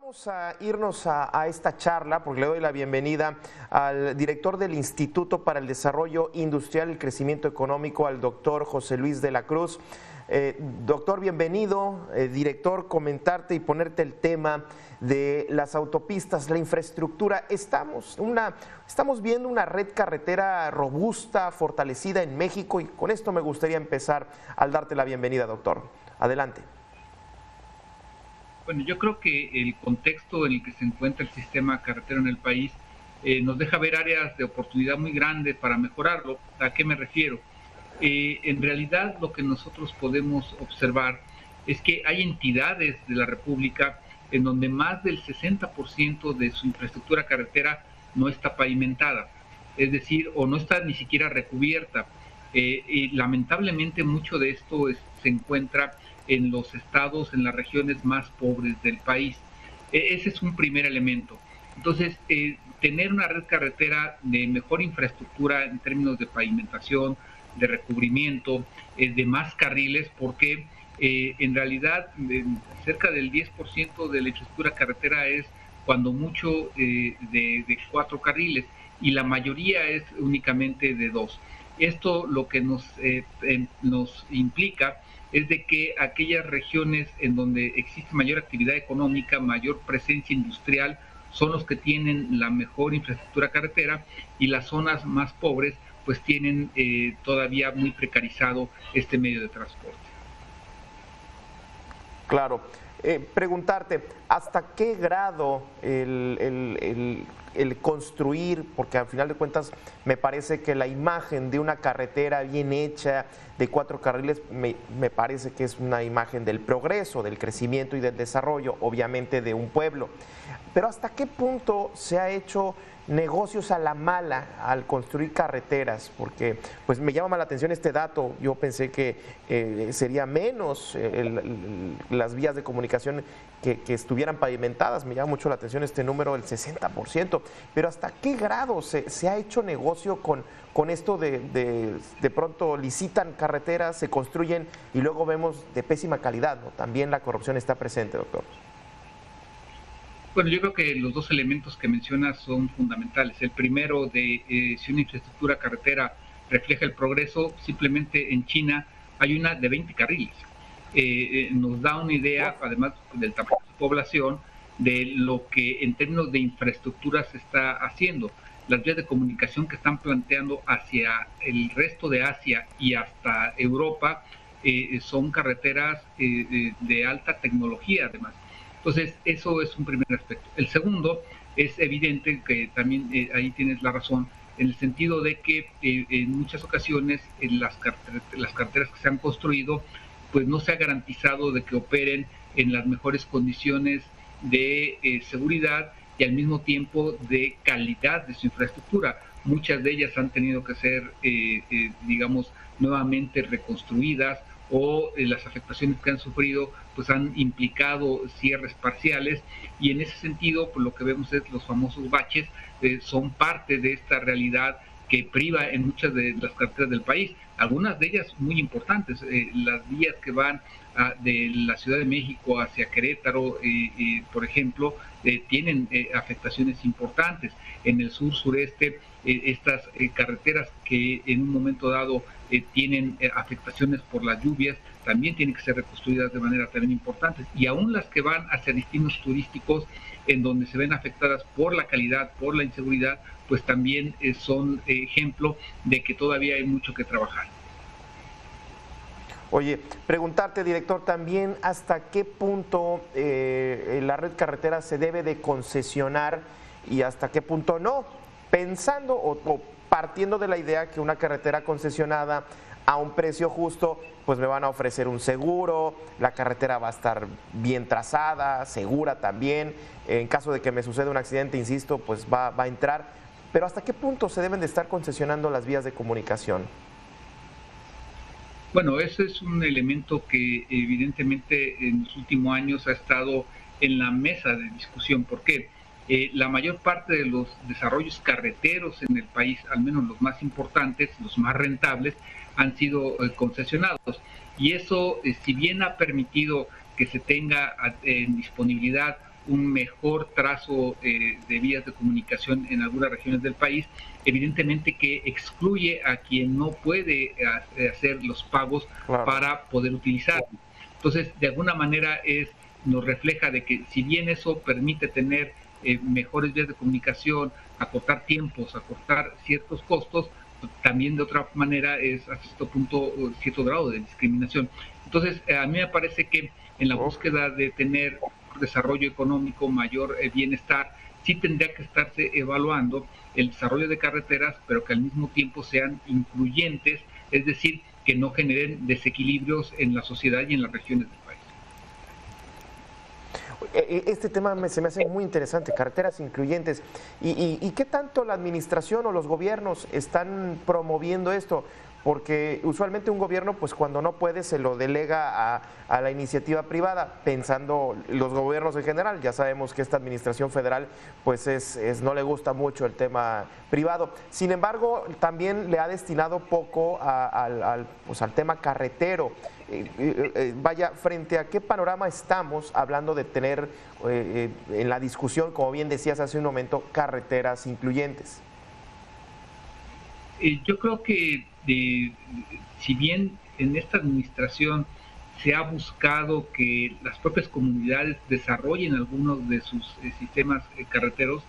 Vamos a irnos a esta charla porque le doy la bienvenida al director del Instituto para el Desarrollo Industrial y el Crecimiento Económico, al doctor José Luis de la Cruz. Doctor, bienvenido. Director, comentarte y ponerte el tema de las autopistas, la infraestructura. Estamos viendo una red carretera robusta, fortalecida en México, y con esto me gustaría empezar al darte la bienvenida, doctor. Adelante. Bueno, yo creo que el contexto en el que se encuentra el sistema carretero en el país nos deja ver áreas de oportunidad muy grandes para mejorarlo. ¿A qué me refiero? En realidad lo que nosotros podemos observar es que hay entidades de la República en donde más del 60% de su infraestructura carretera no está pavimentada, es decir, o no está ni siquiera recubierta. Y lamentablemente mucho de esto se encuentra en los estados, en las regiones más pobres del país. Ese es un primer elemento. Entonces, tener una red carretera de mejor infraestructura en términos de pavimentación, de recubrimiento, de más carriles, porque en realidad cerca del 10% de la infraestructura carretera es cuando mucho de 4 carriles y la mayoría es únicamente de 2. Esto lo que nos implica es de que aquellas regiones en donde existe mayor actividad económica, mayor presencia industrial, son los que tienen la mejor infraestructura carretera, y las zonas más pobres pues tienen todavía muy precarizado este medio de transporte. Claro. Preguntarte, ¿hasta qué grado el construir, porque al final de cuentas me parece que la imagen de una carretera bien hecha, de 4 carriles, me parece que es una imagen del progreso, del crecimiento y del desarrollo, obviamente de un pueblo, pero ¿hasta qué punto se ha hecho negocios a la mala al construir carreteras? Porque pues me llama la atención este dato. Yo pensé que sería menos las vías de comunicación que estuvieran pavimentadas. Me llama mucho la atención este número del 60%, pero ¿hasta qué grado se ha hecho negocio con esto de pronto licitan carreteras, se construyen y luego vemos de pésima calidad, ¿no? También la corrupción está presente, doctor. Bueno, yo creo que los dos elementos que mencionas son fundamentales. El primero, de si una infraestructura carretera refleja el progreso, simplemente en China hay una de 20 carriles. Nos da una idea, además del tamaño de su población, de lo que en términos de infraestructura se está haciendo. Las vías de comunicación que están planteando hacia el resto de Asia y hasta Europa son carreteras de alta tecnología, además. Entonces, eso es un primer aspecto. El segundo, es evidente que también ahí tienes la razón, en el sentido de que en muchas ocasiones en las carreteras que se han construido, pues no se ha garantizado de que operen en las mejores condiciones de seguridad y al mismo tiempo de calidad de su infraestructura. Muchas de ellas han tenido que ser, digamos, nuevamente reconstruidas, o las afectaciones que han sufrido pues han implicado cierres parciales, y en ese sentido pues lo que vemos es los famosos baches. Son parte de esta realidad que priva en muchas de las carreteras del país, algunas de ellas muy importantes. Las vías que van de la Ciudad de México hacia Querétaro, por ejemplo, tienen afectaciones importantes. En el sur-sureste, estas carreteras que en un momento dado tienen afectaciones por las lluvias, también tienen que ser reconstruidas de manera también importante. Y aún las que van hacia destinos turísticos, en donde se ven afectadas por la calidad, por la inseguridad, pues también son ejemplo de que todavía hay mucho que trabajar. Oye, preguntarte, director, también hasta qué punto la red carretera se debe de concesionar y hasta qué punto no, pensando o partiendo de la idea que una carretera concesionada a un precio justo, pues me van a ofrecer un seguro, la carretera va a estar bien trazada, segura también, en caso de que me suceda un accidente, insisto, pues va a entrar, pero ¿hasta qué punto se deben de estar concesionando las vías de comunicación? Bueno, ese es un elemento que evidentemente en los últimos años ha estado en la mesa de discusión. ¿Por qué? La mayor parte de los desarrollos carreteros en el país, al menos los más importantes, los más rentables, han sido concesionados. Y eso, si bien ha permitido que se tenga en disponibilidad un mejor trazo de vías de comunicación en algunas regiones del país, evidentemente que excluye a quien no puede hacer los pagos para poder utilizarlo. Entonces, de alguna manera nos refleja de que si bien eso permite tener mejores vías de comunicación, acortar tiempos, acortar ciertos costos, también de otra manera es hasta cierto punto cierto grado de discriminación. Entonces, a mí me parece que en la búsqueda de tener desarrollo económico, mayor bienestar, sí tendría que estarse evaluando el desarrollo de carreteras, pero que al mismo tiempo sean incluyentes, es decir, que no generen desequilibrios en la sociedad y en las regiones del país. Este tema se me hace muy interesante, carreteras incluyentes. ¿Y qué tanto la administración o los gobiernos están promoviendo esto? Porque usualmente un gobierno, pues cuando no puede, se lo delega a la iniciativa privada, pensando los gobiernos en general. Ya sabemos que esta administración federal, pues no le gusta mucho el tema privado. Sin embargo, también le ha destinado poco al tema carretero. Vaya, frente a qué panorama estamos hablando de tener en la discusión, como bien decías hace un momento, carreteras incluyentes. Yo creo que si bien en esta administración se ha buscado que las propias comunidades desarrollen algunos de sus sistemas carreteros,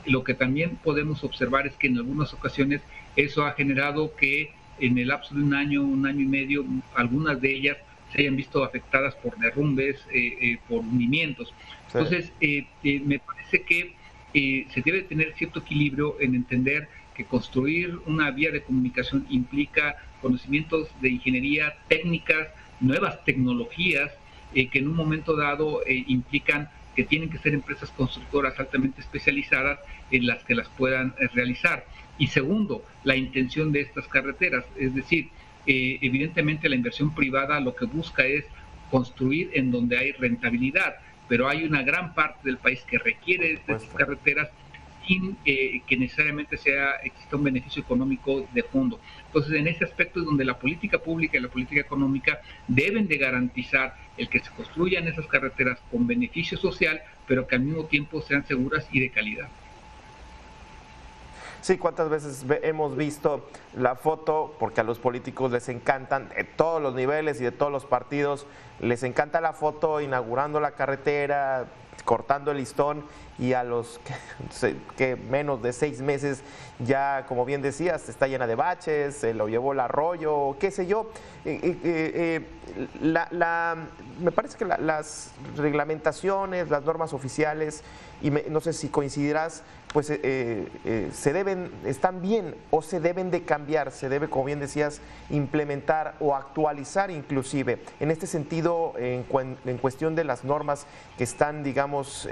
lo que también podemos observar es que en algunas ocasiones eso ha generado que en el lapso de un año y medio, algunas de ellas se hayan visto afectadas por derrumbes, por hundimientos. Entonces, me parece que se debe tener cierto equilibrio en entender que construir una vía de comunicación implica conocimientos de ingeniería, técnicas, nuevas tecnologías que en un momento dado implican que tienen que ser empresas constructoras altamente especializadas en las que las puedan realizar. Y segundo, la intención de estas carreteras, es decir, evidentemente la inversión privada lo que busca es construir en donde hay rentabilidad, pero hay una gran parte del país que requiere de estas carreteras sin que necesariamente exista un beneficio económico de fondo. Entonces, en ese aspecto es donde la política pública y la política económica deben de garantizar el que se construyan esas carreteras con beneficio social, pero que al mismo tiempo sean seguras y de calidad. Sí, cuántas veces hemos visto la foto, porque a los políticos les encantan, de todos los niveles y de todos los partidos, les encanta la foto inaugurando la carretera, cortando el listón, y a los que menos de 6 meses ya, como bien decías, está llena de baches, se lo llevó el arroyo, qué sé yo. Me parece que las reglamentaciones, las normas oficiales, y no sé si coincidirás, pues están bien o se deben de cambiar, se debe, como bien decías, implementar o actualizar inclusive. En este sentido, en cuestión de las normas que están, digamos,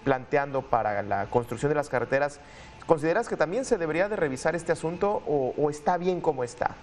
planteando para la construcción de las carreteras, ¿consideras que también se debería de revisar este asunto o está bien como está?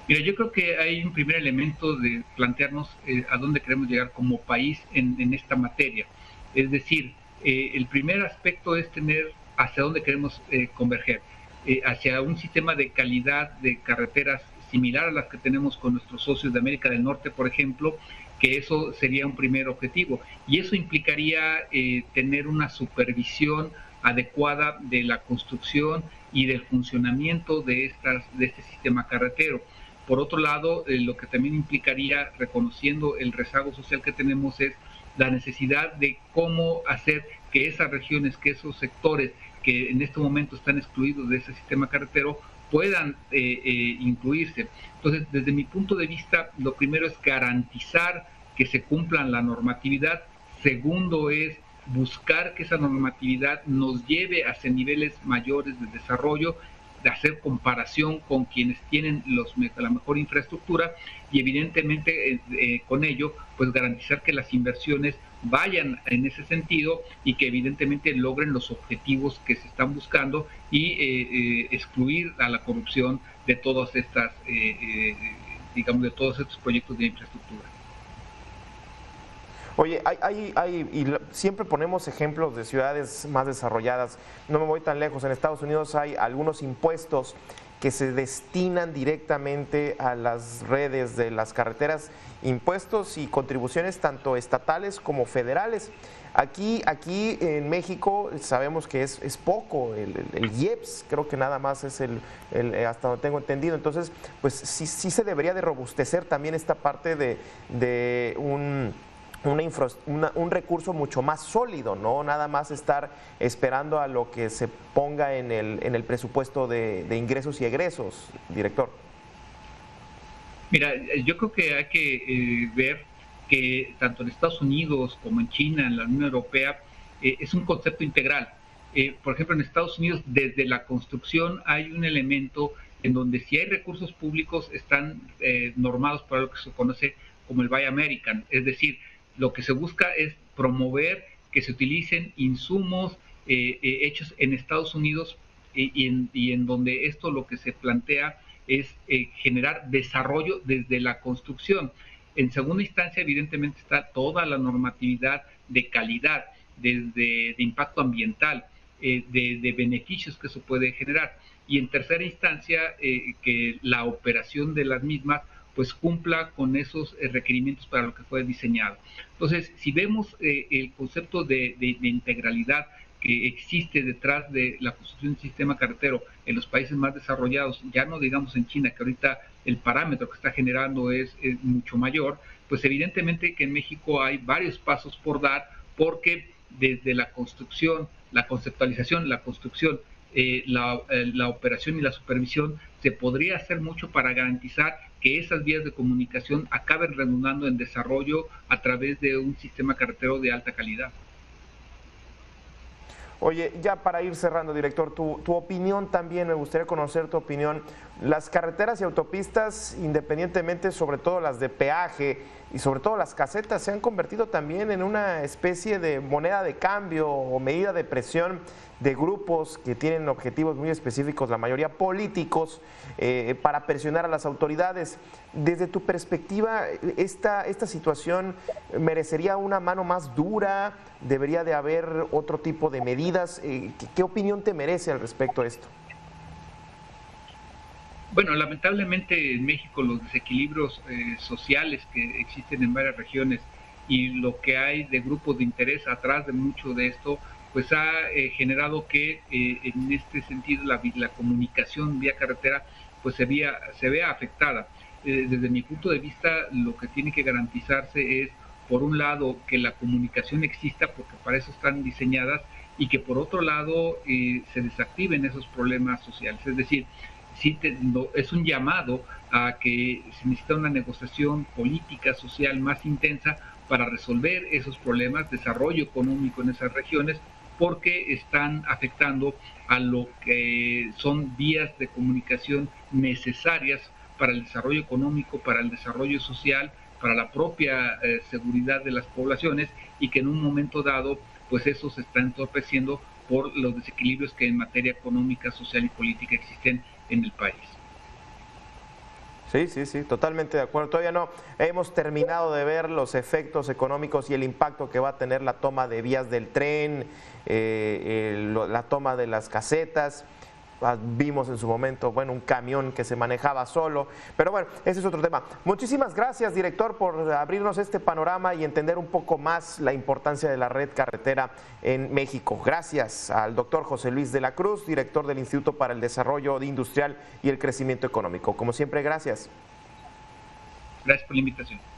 Mira, yo creo que hay un primer elemento de plantearnos a dónde queremos llegar como país en esta materia. Es decir, el primer aspecto es tener hacia dónde queremos converger, hacia un sistema de calidad de carreteras similar a las que tenemos con nuestros socios de América del Norte, por ejemplo, que eso sería un primer objetivo. Y eso implicaría tener una supervisión adecuada de la construcción y del funcionamiento de este sistema carretero. Por otro lado, lo que también implicaría, reconociendo el rezago social que tenemos, es la necesidad de cómo hacer que esas regiones, que esos sectores que en este momento están excluidos de ese sistema carretero puedan incluirse. Entonces, desde mi punto de vista, lo primero es garantizar que se cumplan la normatividad. Segundo es buscar que esa normatividad nos lleve hacia niveles mayores de desarrollo, de hacer comparación con quienes tienen la mejor infraestructura y evidentemente con ello pues garantizar que las inversiones vayan en ese sentido y que evidentemente logren los objetivos que se están buscando y excluir a la corrupción de todas estas digamos, de todos estos proyectos de infraestructura. Oye, y siempre ponemos ejemplos de ciudades más desarrolladas. No me voy tan lejos. En Estados Unidos hay algunos impuestos que se destinan directamente a las redes de las carreteras, impuestos y contribuciones tanto estatales como federales. Aquí en México sabemos que es poco, el IEPS creo que nada más es hasta donde tengo entendido. Entonces, pues sí se debería de robustecer también esta parte de un recurso mucho más sólido, no nada más estar esperando a lo que se ponga en el presupuesto de ingresos y egresos, director. Mira, yo creo que hay que ver que tanto en Estados Unidos como en China, en la Unión Europea, es un concepto integral. Por ejemplo, en Estados Unidos, desde la construcción hay un elemento en donde si hay recursos públicos están normados para lo que se conoce como el Buy American, es decir, lo que se busca es promover que se utilicen insumos hechos en Estados Unidos y en donde esto lo que se plantea es generar desarrollo desde la construcción. En segunda instancia, evidentemente, está toda la normatividad de calidad, de impacto ambiental, de beneficios que se puede generar. Y en tercera instancia, que la operación de las mismas pues cumpla con esos requerimientos para lo que fue diseñado. Entonces, si vemos el concepto de integralidad que existe detrás de la construcción del sistema carretero en los países más desarrollados, ya no digamos en China, que ahorita el parámetro que está generando es mucho mayor, pues evidentemente que en México hay varios pasos por dar, porque desde la construcción, la conceptualización, la construcción, la operación y la supervisión, se podría hacer mucho para garantizar que esas vías de comunicación acaben redundando en desarrollo a través de un sistema carretero de alta calidad. Oye, ya para ir cerrando, director, tu opinión también, me gustaría conocer tu opinión. Las carreteras y autopistas, independientemente, sobre todo las de peaje y sobre todo las casetas, se han convertido también en una especie de moneda de cambio o medida de presión de grupos que tienen objetivos muy específicos, la mayoría políticos, para presionar a las autoridades. Desde tu perspectiva, ¿esta situación merecería una mano más dura? ¿Debería de haber otro tipo de medidas? ¿Qué opinión te merece al respecto de esto? Bueno, lamentablemente en México los desequilibrios sociales que existen en varias regiones y lo que hay de grupos de interés atrás de mucho de esto, pues ha generado que en este sentido la comunicación vía carretera pues se vea afectada. Desde mi punto de vista, lo que tiene que garantizarse es, por un lado, que la comunicación exista, porque para eso están diseñadas, y que por otro lado se desactiven esos problemas sociales. Es decir, es un llamado a que se necesita una negociación política, social más intensa para resolver esos problemas, desarrollo económico en esas regiones, porque están afectando a lo que son vías de comunicación necesarias para el desarrollo económico, para el desarrollo social, para la propia seguridad de las poblaciones, y que en un momento dado, pues eso se está entorpeciendo por los desequilibrios que en materia económica, social y política existen en el país. Sí, totalmente de acuerdo. Todavía no hemos terminado de ver los efectos económicos y el impacto que va a tener la toma de vías del tren, la toma de las casetas. Vimos en su momento, bueno, un camión que se manejaba solo, pero bueno, ese es otro tema. Muchísimas gracias, director, por abrirnos este panorama y entender un poco más la importancia de la red carretera en México. Gracias al doctor José Luis de la Cruz, director del Instituto para el Desarrollo Industrial y el Crecimiento Económico. Como siempre, gracias. Gracias por la invitación.